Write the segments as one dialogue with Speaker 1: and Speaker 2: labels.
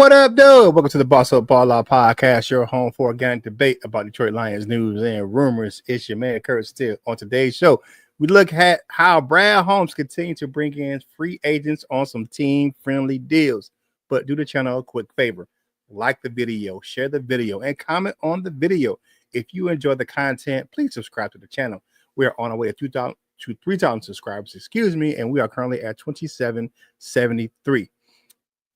Speaker 1: What up, dude? Welcome to the Boss Up Ball Out Podcast, your home for organic debate about Detroit Lions news and rumors. It's your man, Kurt Steele. On today's show, we look at how Brad Holmes continues to bring in free agents on some team-friendly deals. But do the channel a quick favor. Like the video, share the video, and comment on the video. If you enjoy the content, please subscribe to the channel. We are on our way to 3,000 subscribers, and we are currently at 2,773.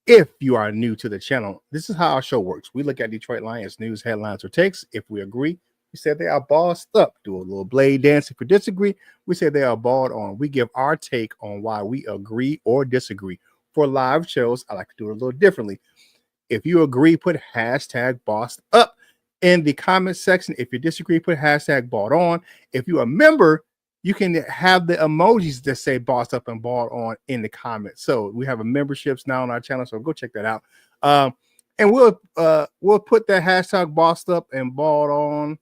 Speaker 1: If you are new to the channel, this is how our show works. We look at Detroit Lions news, headlines, or takes. If we agree, we say they are bossed up. Do a little blade dance. If we disagree, we say they are balled on. We give our take on why we agree or disagree. For live shows, I like to do it a little differently. If you agree, put hashtag bossed up in the comment section. If you disagree, put hashtag balled on. If you're a member, you can have the emojis that say bossed up and balled on in the comments. So we have a memberships now on our channel, so go check that out. And we'll put that hashtag bossed up and balled on.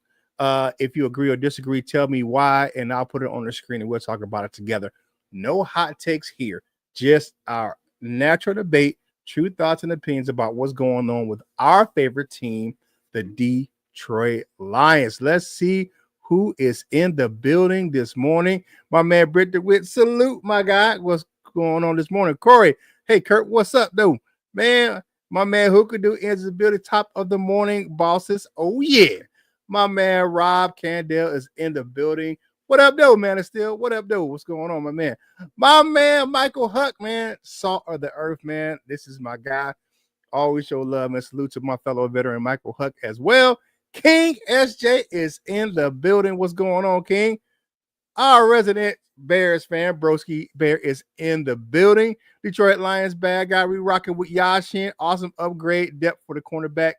Speaker 1: If you agree or disagree, tell me why, and I'll put it on the screen and we'll talk about it together. No hot takes here, just our natural debate, true thoughts and opinions about what's going on with our favorite team, the Detroit Lions. Let's see who is in the building this morning. My man Britt DeWitt, salute, my guy. What's going on this morning? Corey, hey, Kurt, what's up, dude? Man, my man Hookadoo is the building, top of the morning, bosses. Oh, yeah. My man Rob Candell is in the building. What up, though, man? It's still, what up, though? What's going on, my man? My man Michael Huck, man, salt of the earth, man. This is my guy. Always show love and salute to my fellow veteran Michael Huck as well. King SJ is in the building. What's going on, King? Our resident Bears fan, Broski Bear, is in the building. Detroit Lions bad guy. We rocking with Yashin. Awesome upgrade depth for the cornerback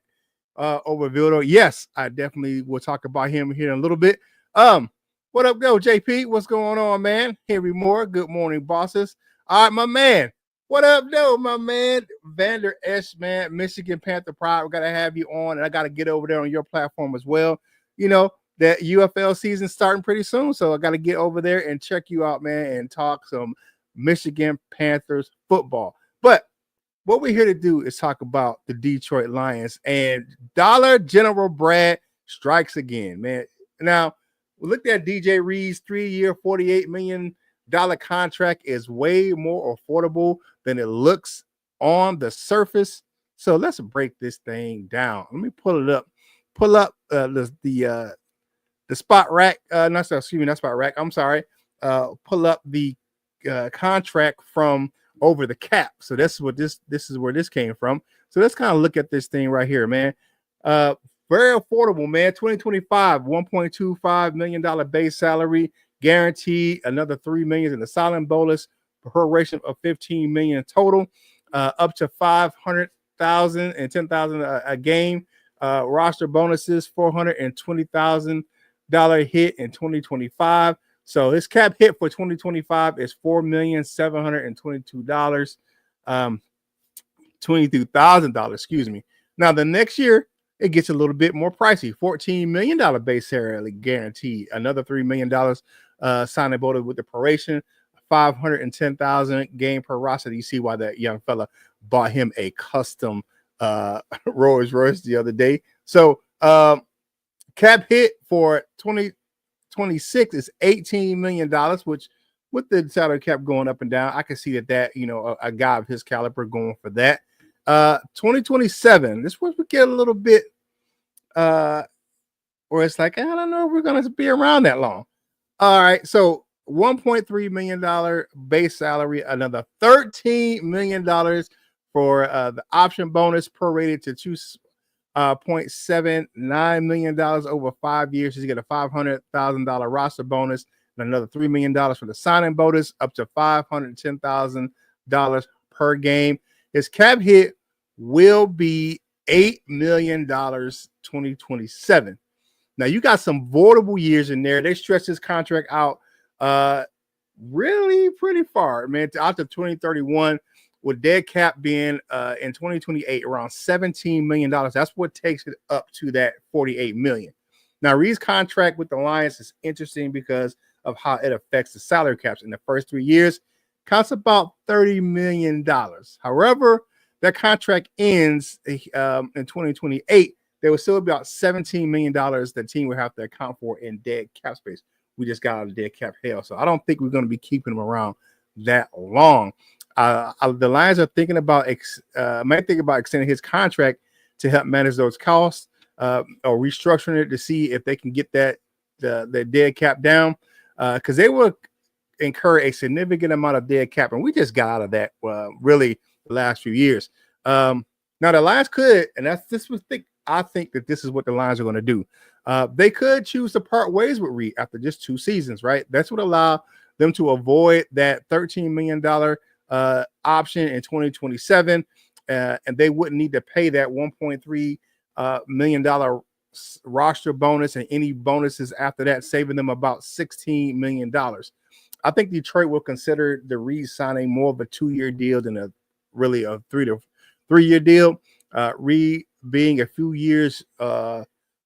Speaker 1: over Vildo. Yes, I definitely will talk about him here in a little bit. What up, go, JP? What's going on, man? Henry Moore. Good morning, bosses. All right, my man. What up, though, my man? Vander Esch, man, Michigan Panther Pride. We got to have you on, and I got to get over there on your platform as well. You know, that UFL season starting pretty soon, so I got to get over there and check you out, man, and talk some Michigan Panthers football. But what we're here to do is talk about the Detroit Lions, and Dollar General Brad strikes again, man. Now, we looked at DJ Reed's 3-year, $48 million contract is way more affordable than it looks on the surface. So let's break this thing down. Let me pull it up. Pull up the spot rack. Not spot rack. I'm sorry. Pull up the contract from over the cap. So this is where this came from. So let's kind of look at this thing right here, man. Very affordable, man. 2025, $1.25 million base salary. Guaranteed another $3 million in the silent bonus, proration of $15 million total, up to $500,000 and $10,000 a game. Roster bonuses, $420,000 hit in 2025. So his cap hit for 2025 is $4,722,000, $22,000. Excuse me. Now the next year it gets a little bit more pricey. $14 million base salary guaranteed, another $3 million. Signing bonus with the proration, $510,000 game per roster. You see why that young fella bought him a custom Rolls Royce the other day. So cap hit for 2026 is $18 million, which with the salary cap going up and down, I can see that a guy of his caliber going for that. 2027, this was we get a little bit where it's like, I don't know if we're gonna be around that long. All right, so $1.3 million base salary, another $13 million for the option bonus, prorated to $2.79 million over 5 years. You get a $500,000 roster bonus and another $3 million for the signing bonus, up to $510,000 per game. His cap hit will be $8 million 2027. Now, you got some voidable years in there. They stretched this contract out really pretty far, man, out to 2031, with dead cap being in 2028 around $17 million. That's what takes it up to that $48 million. Now, Reed's contract with the Lions is interesting because of how it affects the salary caps. In the first 3 years, costs about $30 million. However, that contract ends in 2028, there will still be about $17 million the team would have to account for in dead cap space. We just got out of dead cap hell. So I don't think we're going to be keeping him around that long. The Lions are thinking about might think about extending his contract to help manage those costs, or restructuring it to see if they can get the dead cap down, because they will incur a significant amount of dead cap, and we just got out of that really the last few years. Now the Lions could, and I think that this is what the Lions are going to do. They could choose to part ways with Reed after just 2 seasons, right? That's what allow them to avoid that $13 million option in 2027, and they wouldn't need to pay that $1.3 million roster bonus and any bonuses after that, saving them about $16 million. I think Detroit will consider the Reed signing more of a 2-year deal than a 3-year deal. Reed being a few years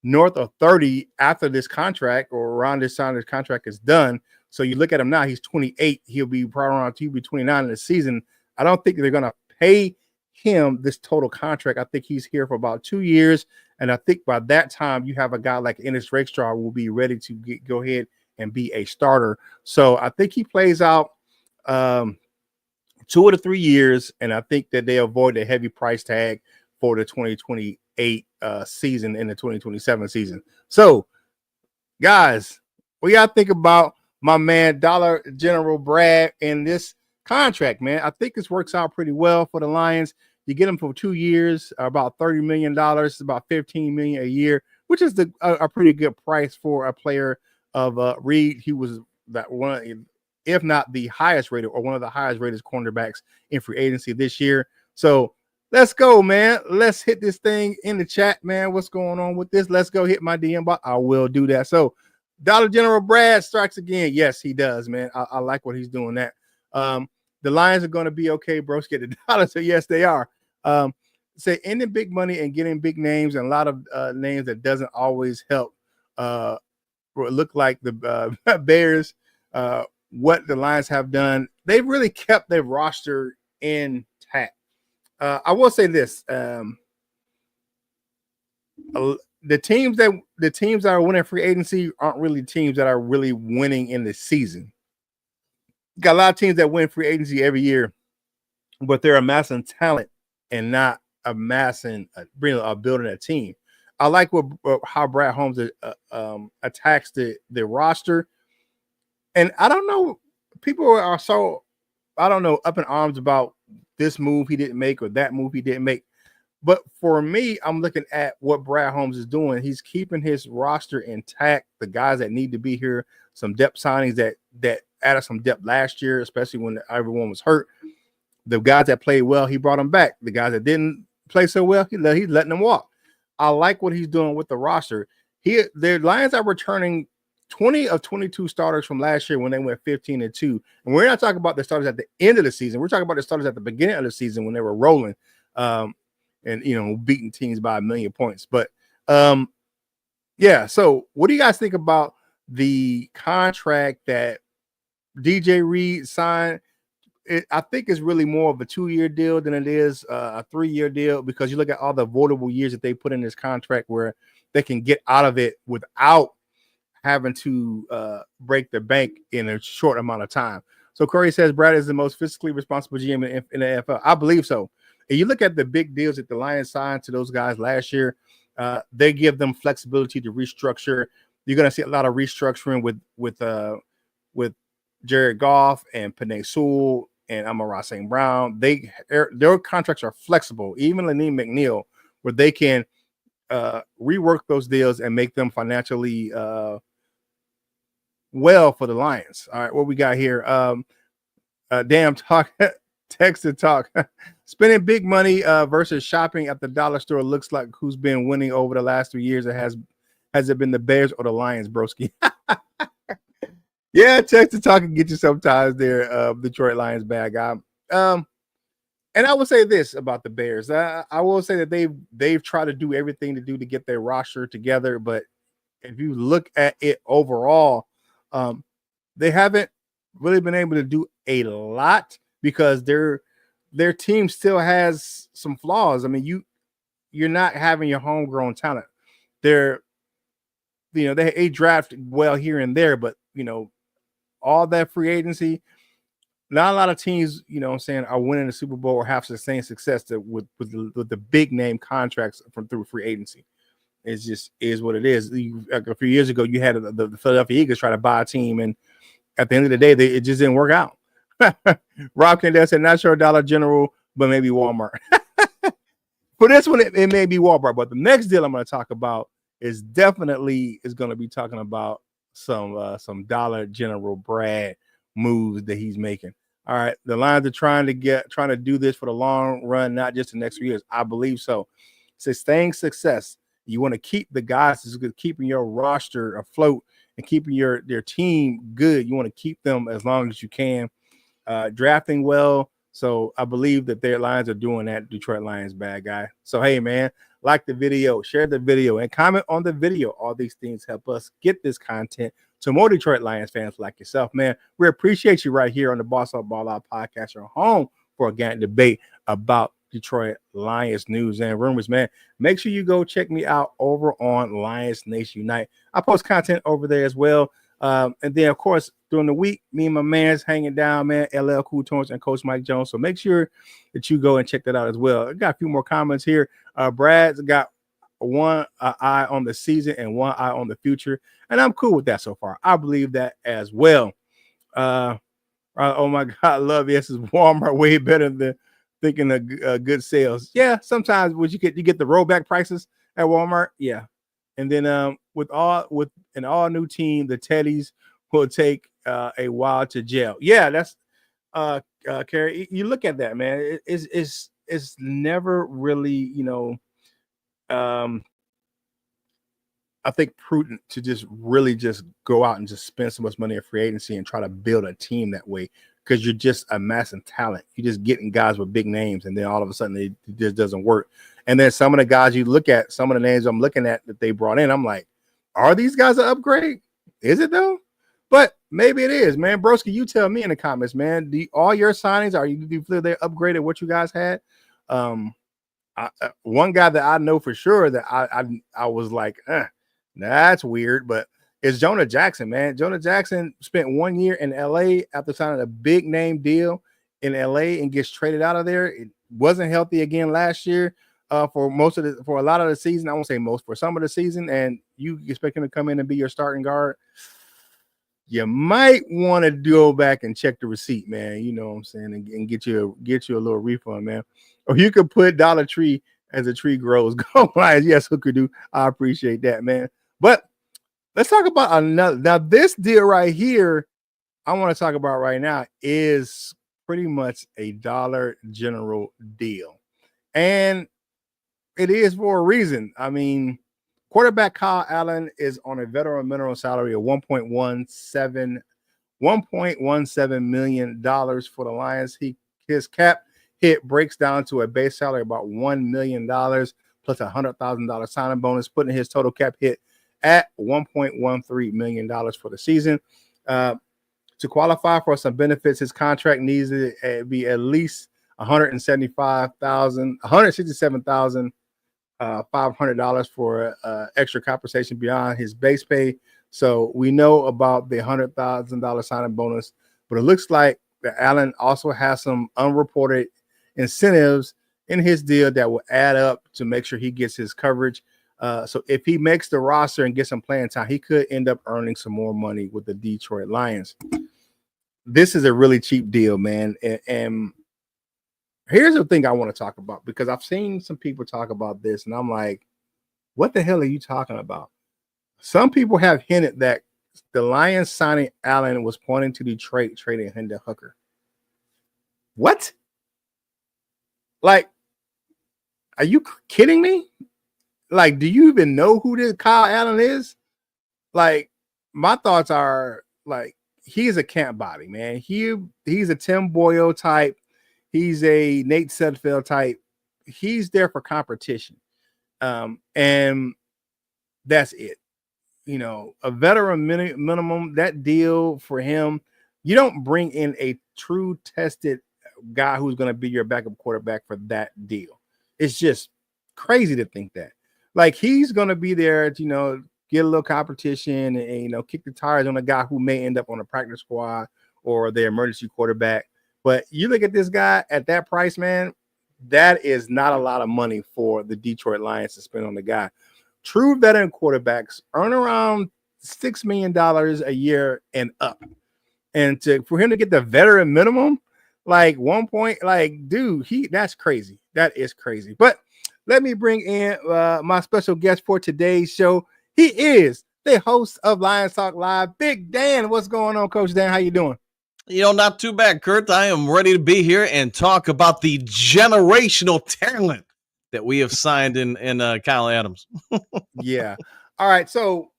Speaker 1: north of 30 after this contract, or around this time this contract is done. So you look at him now, he's 28. He'll be probably around 29 in the season. I don't think they're going to pay him this total contract. I think he's here for about 2 years. And I think by that time, you have a guy like Ennis Rakestraw will be ready to go ahead and be a starter. So I think he plays out 2 to 3 years. And I think that they avoid the heavy price tag for the 2028 season and the 2027 season. So, guys, what y'all think about my man Dollar General Brad in this contract, man? I think this works out pretty well for the Lions. You get him for 2 years, about $30 million, about $15 million a year, which is a pretty good price for a player of Reed. He was that one, if not the highest rated, or one of the highest rated cornerbacks in free agency this year. So let's go, man. Let's hit this thing in the chat, man. What's going on with this? Let's go hit my DM box. I will do that. So Dollar General Brad strikes again. Yes, he does, man. I like what he's doing that. The Lions are going to be okay, bro. Get the dollar. So yes, they are. Say ending big money and getting big names, and a lot of names that doesn't always help look like the Bears. What the Lions have done, they've really kept their roster intact. I will say this: the teams that are winning free agency aren't really teams that are really winning in the season. Got a lot of teams that win free agency every year, but they're amassing talent and not amassing building a team. I like how Brad Holmes attacks the roster, and I don't know, people are so up in arms about this move he didn't make or that move he didn't make. But for me, I'm looking at what Brad Holmes is doing. He's keeping his roster intact. The guys that need to be here, some depth signings that added some depth last year, especially when everyone was hurt. The guys that played well, he brought them back. The guys that didn't play so well, he's letting them walk. I like what he's doing with the roster. The Lions are returning 20 of 22 starters from last year when they went 15-2. And we're not talking about the starters at the end of the season. We're talking about the starters at the beginning of the season when they were rolling. And beating teams by 1 million points. But yeah, so what do you guys think about the contract that DJ Reed signed? I think it's really more of a 2-year deal than it is a 3-year deal, because you look at all the avoidable years that they put in this contract where they can get out of it without having to break the bank in a short amount of time. So Corey says Brad is the most fiscally responsible GM in the NFL. I believe so. And you look at the big deals that the Lions signed to those guys last year, they give them flexibility to restructure. You're going to see a lot of restructuring with Jared Goff and Penei Sewell and Amon-Ra St. Brown. Their contracts are flexible, even Laneem McNeil, where they can rework those deals and make them financially well for the Lions. All right, what we got here? Damn talk. Text to talk. Spending big money versus shopping at the dollar store looks like who's been winning over the last 3 years. Has it been the Bears or the Lions, broski? Yeah, text to talk and get you sometimes there. Detroit Lions bad guy. And I will say this about the Bears. I will say that they've tried to do everything to get their roster together, but if you look at it overall, they haven't really been able to do a lot, because their team still has some flaws. I mean, you're not having your homegrown talent. They're they draft well here and there, but all that free agency. Not a lot of teams, what I'm saying, are winning the Super Bowl or have sustained success with the big name contracts through free agency. It's just is what it is. A few years ago, you had the Philadelphia Eagles try to buy a team, and at the end of the day, it just didn't work out. Rob Kendall said, "Not sure Dollar General, but maybe Walmart." For this one, it may be Walmart, but the next deal I'm going to talk about is definitely going to be talking about some Dollar General Brad moves that he's making. All right, the Lions are trying to do this for the long run, not just the next few years. I believe so. Sustained success. You want to keep the guys, keeping your roster afloat and keeping their team good. You want to keep them as long as you can. Drafting well. So I believe that their Lions are doing that. Detroit Lions, bad guy. So hey, man, like the video, share the video, and comment on the video. All these things help us get this content to more Detroit Lions fans like yourself, man. We appreciate you right here on the Boss Up Ball Out podcast, your home for organic debate about Detroit Lions news and rumors, man. Make sure you go check me out over on Lions Nation Unite. I post content over there as well. And then, of course, during the week, me and my man's hanging down, man, LL Cool Tones and Coach Mike Jones. So make sure that you go and check that out as well. I got a few more comments here. Brad's got one eye on the season and one eye on the future, and I'm cool with that so far. I believe that as well. Oh my God, love yes is Walmart way better than thinking of good sales. Yeah, sometimes you get the rollback prices at Walmart. Yeah, and then with an all new team, the Teddies will take a while to gel. Yeah, that's Carrie. You look at that, man. It's never really I think prudent to just really just go out and just spend so much money in free agency and try to build a team that way, because you're just amassing talent. You're just getting guys with big names, and then all of a sudden it just doesn't work. And then some of the guys you look at, some of the names I'm looking at that they brought in, I'm like, are these guys an upgrade? Is it though? But maybe it is, man. Broski, you tell me in the comments, man. All your signings, do you feel they're upgraded what you guys had? One guy that I know for sure that I was like, that's weird, but it's Jonah Jackson, man. Jonah Jackson spent 1 year in LA after signing a big name deal in LA and gets traded out of there. It wasn't healthy again last year for a lot of the season. I won't say most, for some of the season, and you expect him to come in and be your starting guard. You might want to go back and check the receipt, man. You know what I'm saying, and get you a little refund, man. Or you could put Dollar Tree as a tree grows. Go Lions. Yes, Hooker do. I appreciate that, man. But let's talk about another. Now, this deal right here, I want to talk about right now is pretty much a Dollar General deal. And it is for a reason. I mean, quarterback Kyle Allen is on a veteran minimum salary of $1.17 million for the Lions. His cap hit breaks down to a base salary of about $1 million plus $100,000 signing bonus, putting his total cap hit at $1.13 million for the season. To qualify for some benefits, his contract needs to be at least $167,500 for extra compensation beyond his base pay. So we know about the $100,000 signing bonus, but it looks like that Allen also has some unreported incentives in his deal that will add up to make sure he gets his coverage. So if he makes the roster and gets some playing time, he could end up earning some more money with the Detroit Lions. This is a really cheap deal, man. And here's the thing I want to talk about, because I've seen some people talk about this, and I'm like, what the hell are you talking about? Some people have hinted that the Lions signing Allen was pointing to Detroit trading Hendon Hooker. What? Like, are you kidding me? Like, do you even know who this Kyle Allen is? Like, my thoughts are like, he's a camp body, man. He's a Tim Boyle type. He's a Nate Sudfeld type. He's there for competition. And that's it. A veteran minimum, that deal for him, you don't bring in a true tested guy who's going to be your backup quarterback for that deal. It's just crazy to think that. Like, he's going to be there to, get a little competition and kick the tires on a guy who may end up on a practice squad or the emergency quarterback. But you look at this guy at that price, man, that is not a lot of money for the Detroit Lions to spend on the guy. True veteran quarterbacks earn around $6 million a year and up. And for him to get the veteran minimum, like dude, that's crazy. That is crazy. But let me bring in my special guest for today's show. He is the host of Lions Talk Live, Big Dan. What's going on, Coach Dan? How you doing?
Speaker 2: Not too bad, Kurt. I am ready to be here and talk about the generational talent that we have signed in Kyle Adams.
Speaker 1: Yeah. All right. So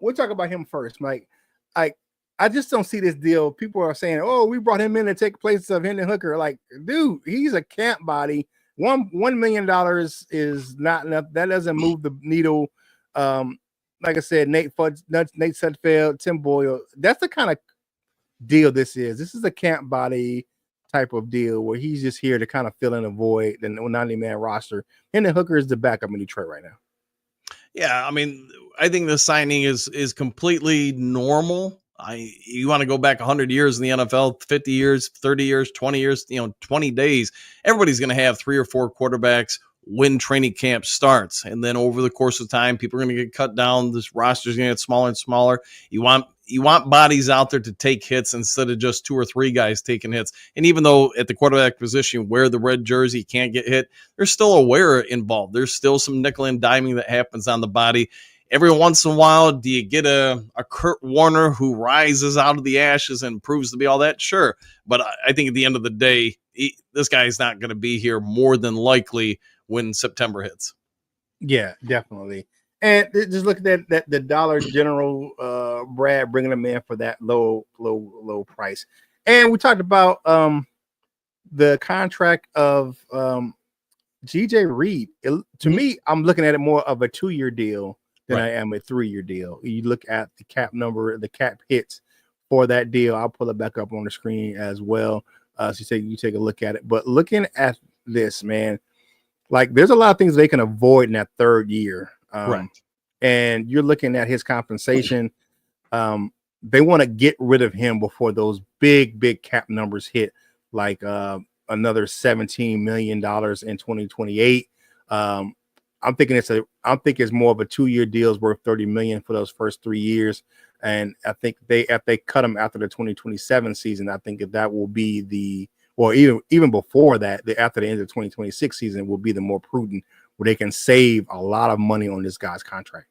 Speaker 1: we'll talk about him first, Mike. I just don't see this deal. People are saying, "Oh, we brought him in to take place of Hendon Hooker." Like, dude, he's a camp body. $1 million is not enough. That doesn't move the needle. Like I said, Nate Sudfeld, Tim Boyle. That's the kind of deal this is. This is a camp body type of deal where he's just here to kind of fill in a void and 90-man roster. Hendon Hooker is the backup in Detroit right now.
Speaker 2: Yeah, I mean, I think the signing is completely normal. You want to go back 100 years in the NFL, 50 years, 30 years, 20 years, 20 days. Everybody's going to have 3 or 4 quarterbacks when training camp starts. And then over the course of time, people are going to get cut down. This roster is going to get smaller and smaller. You want bodies out there to take hits instead of just 2 or 3 guys taking hits. And even though at the quarterback position, wear the red jersey, can't get hit, there's still a wear involved. There's still some nickel and diming that happens on the body. Every once in a while, do you get a Kurt Warner who rises out of the ashes and proves to be all that? Sure. But I think at the end of the day, this guy is not going to be here more than likely when September hits.
Speaker 1: Yeah, definitely. And just look at that the Dollar General Brad bringing him in for that low price. And we talked about the contract of GJ Reed. To me, I'm looking at it more of a 2-year deal than I am a 3-year deal. You look at the cap number, the cap hits for that deal. I'll pull it back up on the screen as well. So you take a look at it. But looking at this, man, like, there's a lot of things they can avoid in that 3rd year.
Speaker 2: Right.
Speaker 1: And you're looking at his compensation. They want to get rid of him before those big cap numbers hit, like another $17 million in 2028. I'm thinking it's more of a 2-year deal worth $30 million for those first 3 years. And I think if they cut him after the 2027 season, I think that will be even before that, after the end of the 2026 season will be the more prudent, where they can save a lot of money on this guy's contract.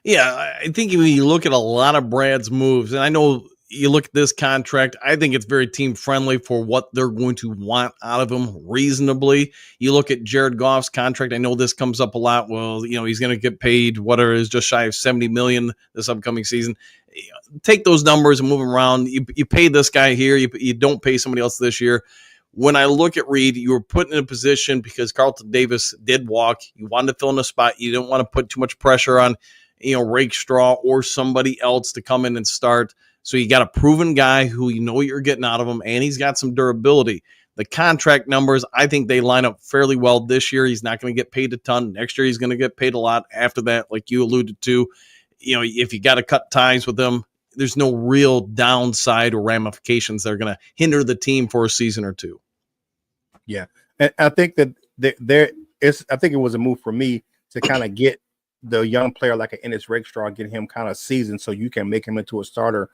Speaker 2: Yeah, I think when you look at a lot of Brad's moves, and I know you look at this contract, I think it's very team friendly for what they're going to want out of him reasonably. You look at Jared Goff's contract. I know this comes up a lot. Well, he's going to get paid whatever is just shy of $70 million this upcoming season. Take those numbers and move them around. You pay this guy here. You don't pay somebody else this year. When I look at Reed, you were put in a position because Carlton Davis did walk. You wanted to fill in a spot. You didn't want to put too much pressure on, Rakestraw or somebody else to come in and start. So you got a proven guy who you're getting out of him, and he's got some durability. The contract numbers, I think they line up fairly well this year. He's not going to get paid a ton. Next year, he's going to get paid a lot. After that, like you alluded to, if you got to cut ties with them, there's no real downside or ramifications that are going to hinder the team for a season or two.
Speaker 1: Yeah, and I think that I think it was a move for me to kind of get the young player like an Ennis Rakestraw, get him kind of seasoned so you can make him into a starter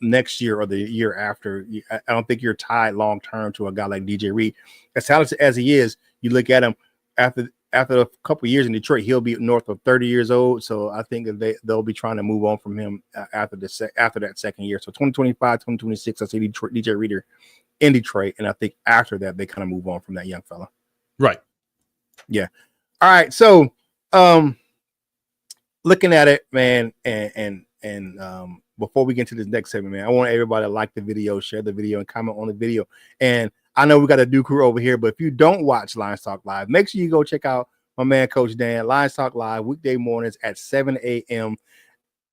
Speaker 1: next year or the year after. I don't think you're tied long term to a guy like DJ Reed. As talented as he is, you look at him after a couple of years in Detroit, he'll be north of 30 years old. So I think that they'll be trying to move on from him after that second year. So 2025, 2026, I see DJ Reader in Detroit, and I think after that they kind of move on from that young fella.
Speaker 2: Right.
Speaker 1: Yeah. All right. So looking at it, man, and before we get into this next segment, man, I want everybody to like the video, share the video, and comment on the video. And I know we got a new crew over here, but if you don't watch Lions Talk Live, make sure you go check out my man, Coach Dan. Lions Talk Live, weekday mornings at 7 a.m.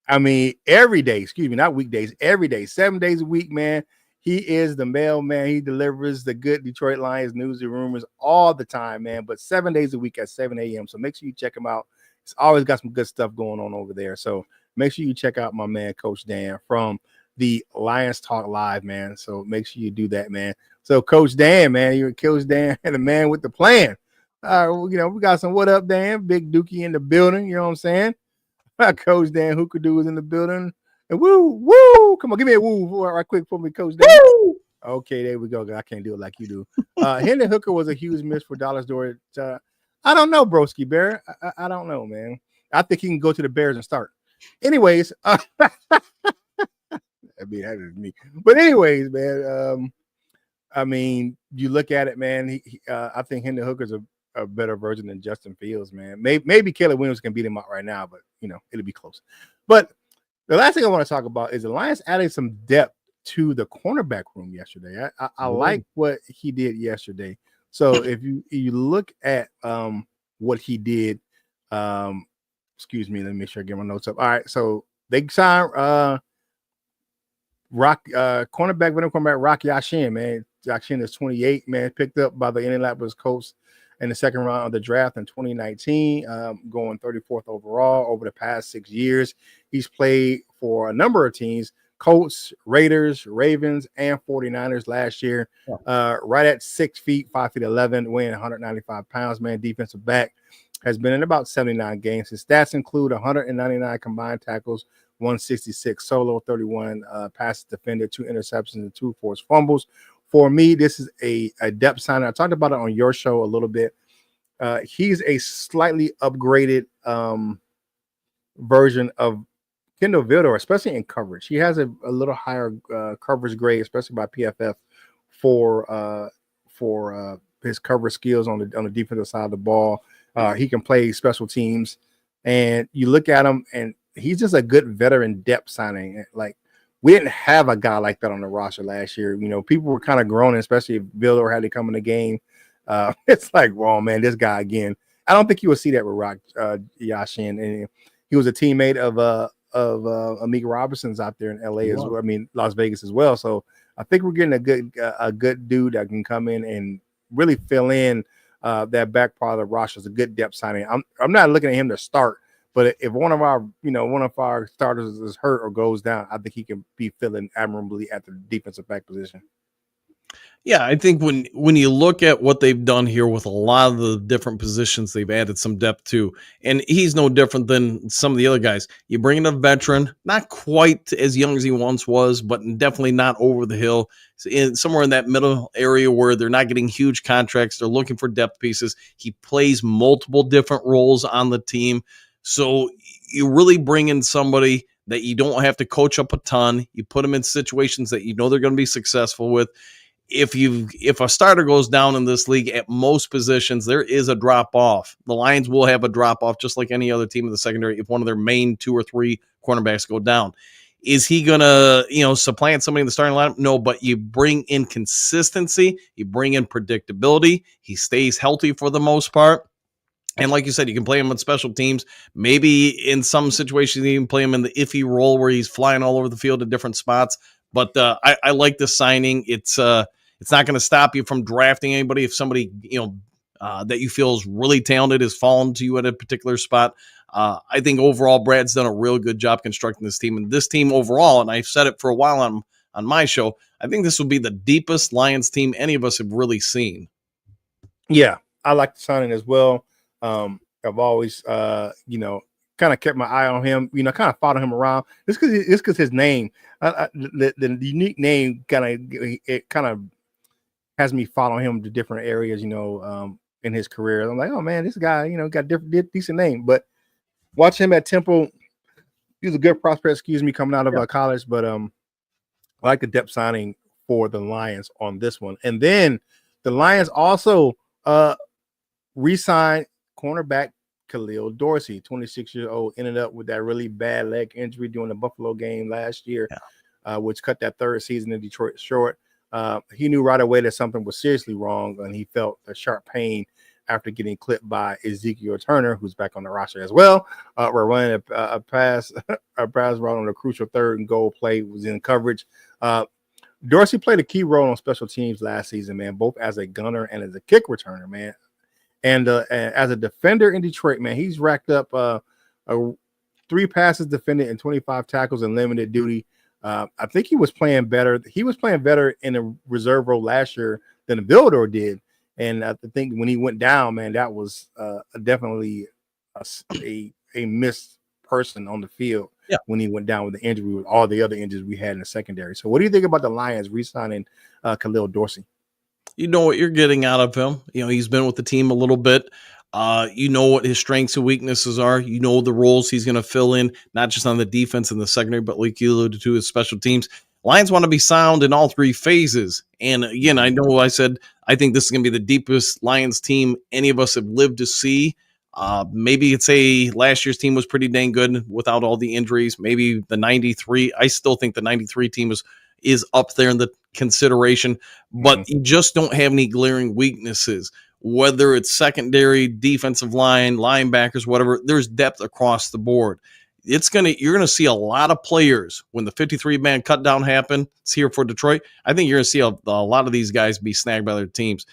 Speaker 1: I mean, every day, excuse me, not weekdays, every day, 7 days a week, man. He is the mailman. He delivers the good Detroit Lions news and rumors all the time, man. But 7 days a week at 7 a.m. So make sure you check him out. He's always got some good stuff going on over there. So make sure you check out my man, Coach Dan, from the Lions Talk Live, man. So make sure you do that, man. So Coach Dan, man, you're Coach Dan and the man with the plan. We got some what up, Dan? Big Dookie in the building. You know what I'm saying? Coach Dan Hookadoo is in the building. And woo. Come on, give me a woo right quick for me, Coach Dan. Woo! Okay, there we go. I can't do it like you do. Hendon Hooker was a huge miss for Dallas Door. I don't know, Broski Bear. I don't know, man. I think he can go to the Bears and start. Anyways, I mean, that is me. But anyways, man, I mean, you look at it, man. I think Hendon Hooker's a better version than Justin Fields, man. Maybe Caleb Williams can beat him out right now, but it'll be close. But the last thing I want to talk about is the Lions adding some depth to the cornerback room yesterday. I like what he did yesterday. So if you look at what he did, excuse me, let me make sure I get my notes up. All right, so they signed veteran cornerback Rock Ya-Sin, man. Ya-Sin is 28, man, picked up by the Indianapolis Colts in the second round of the draft in 2019, going 34th overall over the past 6 years. He's played for a number of teams, Colts, Raiders, Ravens, and 49ers last year. Right at 6 feet, 5 feet 11, weighing 195 pounds, man. Defensive back, has been in about 79 games. His stats include 199 combined tackles, 166 solo, 31 passes defended, 2 interceptions, and 2 forced fumbles. For me, this is a depth signing. I talked about it on your show a little bit. He's a slightly upgraded version of Kendall Vildor, especially in coverage. He has a little higher coverage grade, especially by PFF, for his coverage skills on the defensive side of the ball. He can play special teams, and you look at him, and he's just a good veteran depth signing. Like, we didn't have a guy like that on the roster last year. People were kind of groaning, especially if Vildor had to come in the game. It's like, well, man, this guy again. I don't think you will see that with Rock Ya-Sin. And he was a teammate of Amik Robinson's out there in LA as well. I mean, Las Vegas as well. So I think we're getting a good dude that can come in and really fill in that back part of the roster. Is a good depth signing. I'm not looking at him to start. But if one of our starters is hurt or goes down, I think he can be filling admirably at the defensive back position.
Speaker 2: Yeah, I think when you look at what they've done here with a lot of the different positions, they've added some depth to, and he's no different than some of the other guys. You bring in a veteran, not quite as young as he once was, but definitely not over the hill. Somewhere in that middle area where they're not getting huge contracts, they're looking for depth pieces. He plays multiple different roles on the team. So you really bring in somebody that you don't have to coach up a ton. You put them in situations that you know they're going to be successful with. If a starter goes down in this league at most positions, there is a drop off. The Lions will have a drop off just like any other team in the secondary if one of their main 2 or 3 cornerbacks go down. Is he going to, supplant somebody in the starting lineup? No, but you bring in consistency, you bring in predictability. He stays healthy for the most part. And like you said, you can play him on special teams. Maybe in some situations, you can play him in the iffy role where he's flying all over the field at different spots. But I like this signing. It's not going to stop you from drafting anybody if somebody that you feel is really talented has fallen to you at a particular spot. I think overall, Brad's done a real good job constructing this team. And this team overall, and I've said it for a while on my show, I think this will be the deepest Lions team any of us have really seen.
Speaker 1: Yeah, I like the signing as well. I've always, kind of kept my eye on him, kind of followed him around. It's because his name, the unique name, kind of has me following him to different areas, in his career. I'm like, oh man, this guy, got decent name. But watch him at Temple. He was a good prospect, coming out of college. But I like the depth signing for the Lions on this one. And then the Lions also re-signed cornerback Khalil Dorsey, 26 years old, ended up with that really bad leg injury during the Buffalo game last year, which cut that third season in Detroit short. He knew right away that something was seriously wrong, and he felt a sharp pain after getting clipped by Ezekiel Turner, who's back on the roster as well. We're running a pass route on a crucial third and goal play, was in coverage. Dorsey played a key role on special teams last season, man, both as a gunner and as a kick returner, man. And as a defender in Detroit, man, he's racked up 3 passes defended and 25 tackles in limited duty. I think he was playing better. He was playing better in a reserve role last year than Vildor did. And I think when he went down, man, that was definitely a missed person on the field when he went down with the injury, with all the other injuries we had in the secondary. So what do you think about the Lions re-signing Khalil Dorsey?
Speaker 2: You know what you're getting out of him. You know, he's been with the team a little bit. You know what his strengths and weaknesses are. You know the roles he's going to fill in, not just on the defense and the secondary, but like you alluded to, his special teams. Lions want to be sound in all 3 phases. And again, I know I said I think this is going to be the deepest Lions team any of us have lived to see. Maybe it's last year's team was pretty dang good without all the injuries. Maybe the 93. I still think the 93 team is up there in the consideration, but you just don't have any glaring weaknesses. Whether it's secondary, defensive line, linebackers, whatever, there's depth across the board. You're gonna see a lot of players when the 53-man cut down happens here for Detroit. I think you're gonna see a lot of these guys be snagged by their teams.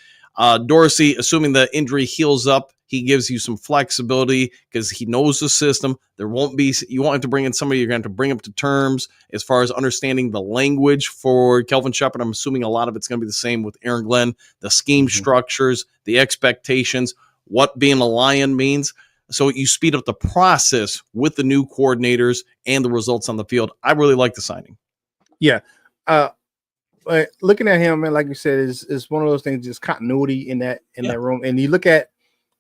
Speaker 2: Dorsey, assuming the injury heals up, he gives you some flexibility because he knows the system. You won't have to bring in somebody you're going to bring up to terms as far as understanding the language for Kelvin Shepherd. I'm assuming a lot of it's going to be the same with Aaron Glenn, the scheme structures, the expectations, what being a Lion means. So you speed up the process with the new coordinators and the results on the field. I really like the signing.
Speaker 1: Yeah. But looking at him, man, like you said, is one of those things, just continuity in that room. And you look at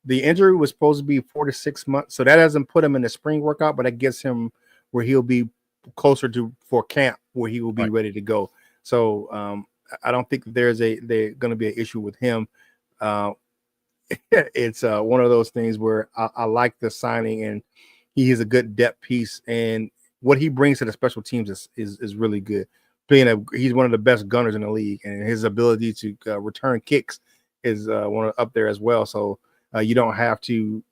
Speaker 1: the injury was supposed to be 4 to 6 months, so that doesn't put him in the spring workout, but that gets him where he'll be closer to for camp, where he will be ready to go. So I don't think there's going to be an issue with him. It's one of those things where I like the signing, and he is a good depth piece, and what he brings to the special teams is really good. He's one of the best gunners in the league, and his ability to return kicks is up there as well. So you don't have to.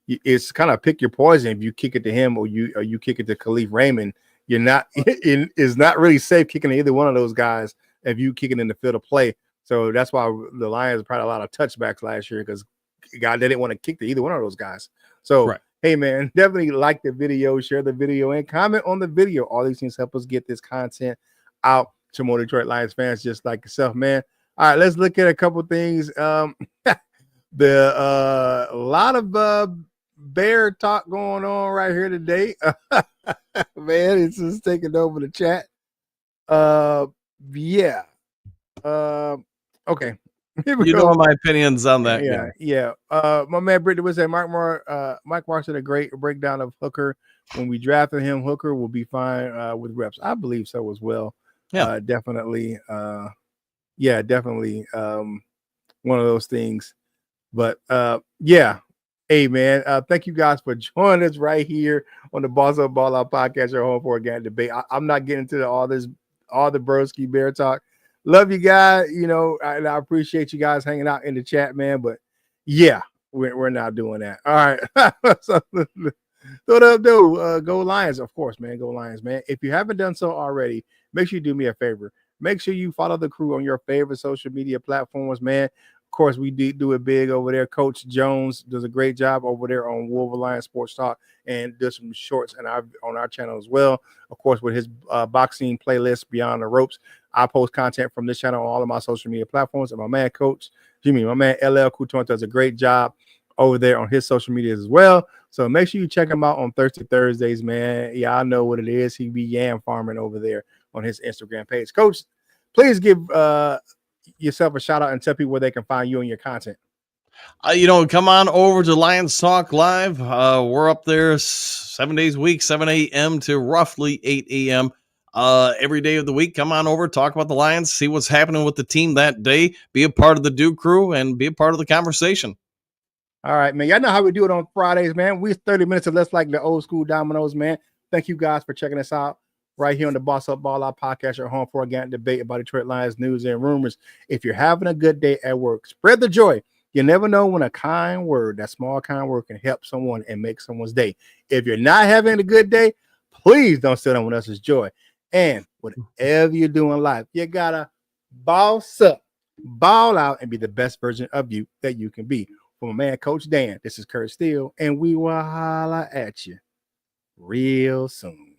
Speaker 1: It's kind of pick your poison. If you kick it to him or you kick it to Khalif Raymond, you're not. It's not really safe kicking to either one of those guys if you kick it in the field of play. So that's why the Lions had a lot of touchbacks last year, because they didn't want to kick to either one of those guys. So hey man, definitely like the video, share the video, and comment on the video. All these things help us get this content out to more Detroit Lions fans just like yourself, man. All right, let's look at a couple things. A lot of bear talk going on right here today. Man, it's just taking over the chat. Yeah. Okay.
Speaker 2: You know my opinions on that.
Speaker 1: Yeah. My man Brittany would say Mike Marks did a great breakdown of Hooker. When we drafted him, Hooker will be fine with reps. I believe so as well.
Speaker 2: Yeah,
Speaker 1: definitely. Definitely. One of those things. But yeah. Hey man, thank you guys for joining us right here on the Boss Up Ball Out podcast, your home for organic debate. I'm not getting into all the broski bear talk. Love you guys, I appreciate you guys hanging out in the chat, man. But yeah, we're not doing that. All right. So, what up, dude? Go Lions, of course, man. Go Lions, man. If you haven't done so already, make sure you do me a favor. Make sure you follow the crew on your favorite social media platforms, man. Of course, we do it big over there. Coach Jones does a great job over there on Wolverine Sports Talk, and does some shorts on our channel as well. Of course, with his boxing playlist Beyond the Ropes, I post content from this channel on all of my social media platforms. And my man my man LL Couture does a great job over there on his social media as well. So make sure you check him out on Thursdays, man. Yeah, I know what it is. He be yam farming over there on his Instagram page. Coach, please give yourself a shout out and tell people where they can find you and your content.
Speaker 2: Come on over to Lions Talk Live. We're up there 7 days a week, 7 a.m. to roughly 8 a.m. Every day of the week. Come on over, talk about the Lions, see what's happening with the team that day, be a part of the Duke crew, and be a part of the conversation.
Speaker 1: All right, man. Y'all know how we do it on Fridays, man. We're 30 minutes or less like the old school dominoes, man. Thank you guys for checking us out right here on the Boss Up Ball Out podcast, your home for organic debate about Detroit Lions news and rumors. If you're having a good day at work, spread the joy. You never know when a kind word, that small kind word, can help someone and make someone's day. If you're not having a good day, please don't steal someone else's joy. And whatever you do in life, you gotta boss up, ball out, and be the best version of you that you can be. For my man, Coach Dan, this is Kurt Steele, and we will holla at you real soon.